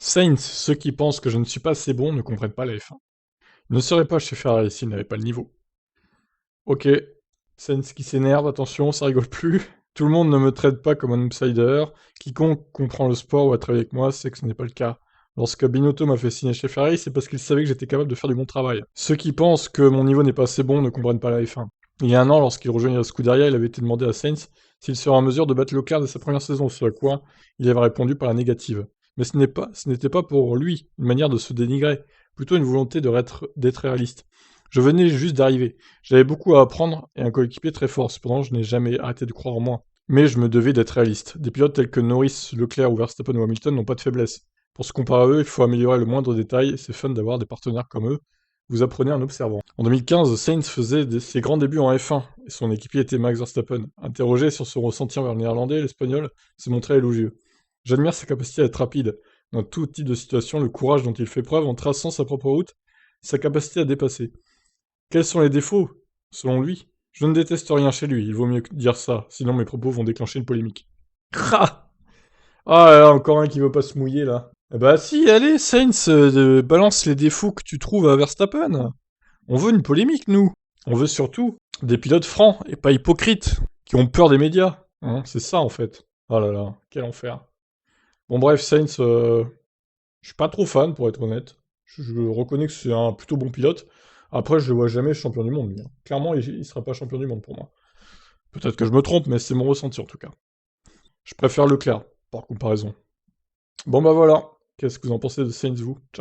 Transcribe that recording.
Sainz, ceux qui pensent que je ne suis pas assez bon ne comprennent pas la F1. Il ne serait pas chez Ferrari s'il n'avait pas le niveau. Ok, Sainz qui s'énerve, attention, ça rigole plus. Tout le monde ne me traite pas comme un outsider. Quiconque comprend le sport ou a travaillé avec moi sait que ce n'est pas le cas. Lorsque Binotto m'a fait signer chez Ferrari, c'est parce qu'il savait que j'étais capable de faire du bon travail. Ceux qui pensent que mon niveau n'est pas assez bon ne comprennent pas la F1. Il y a un an, lorsqu'il rejoignait la Scuderia, il avait été demandé à Sainz s'il serait en mesure de battre Leclerc dès sa première saison, ce à quoi il avait répondu par la négative. Mais ce n'était pas pour lui une manière de se dénigrer, plutôt une volonté d'être réaliste. Je venais juste d'arriver. J'avais beaucoup à apprendre et un coéquipier très fort, cependant je n'ai jamais arrêté de croire en moi. Mais je me devais d'être réaliste. Des pilotes tels que Norris, Leclerc ou Verstappen ou Hamilton n'ont pas de faiblesse. Pour se comparer à eux, il faut améliorer le moindre détail, et c'est fun d'avoir des partenaires comme eux. Vous apprenez en observant. En 2015, Sainz faisait ses grands débuts en F1, et son équipier était Max Verstappen. Interrogé sur son ressenti envers le néerlandais, l'espagnol s'est montré élogieux. J'admire sa capacité à être rapide. Dans tout type de situation, le courage dont il fait preuve en traçant sa propre route, sa capacité à dépasser. Quels sont les défauts, selon lui? Je ne déteste rien chez lui, il vaut mieux dire ça, sinon mes propos vont déclencher une polémique. Crah! Ah là là, encore un qui veut pas se mouiller là. Eh bah si, allez, Sainz, balance les défauts que tu trouves à Verstappen. On veut une polémique, nous. On veut surtout des pilotes francs et pas hypocrites, qui ont peur des médias. Hein, c'est ça en fait. Oh là là, quel enfer. Bon bref, Sainz, je suis pas trop fan pour être honnête. Je reconnais que c'est un plutôt bon pilote. Après, je le vois jamais champion du monde, lui, hein. Clairement, il sera pas champion du monde pour moi. Peut-être que je me trompe, mais c'est mon ressenti en tout cas. Je préfère Leclerc, par comparaison. Bon bah voilà. Qu'est-ce que vous en pensez de Sainz, vous?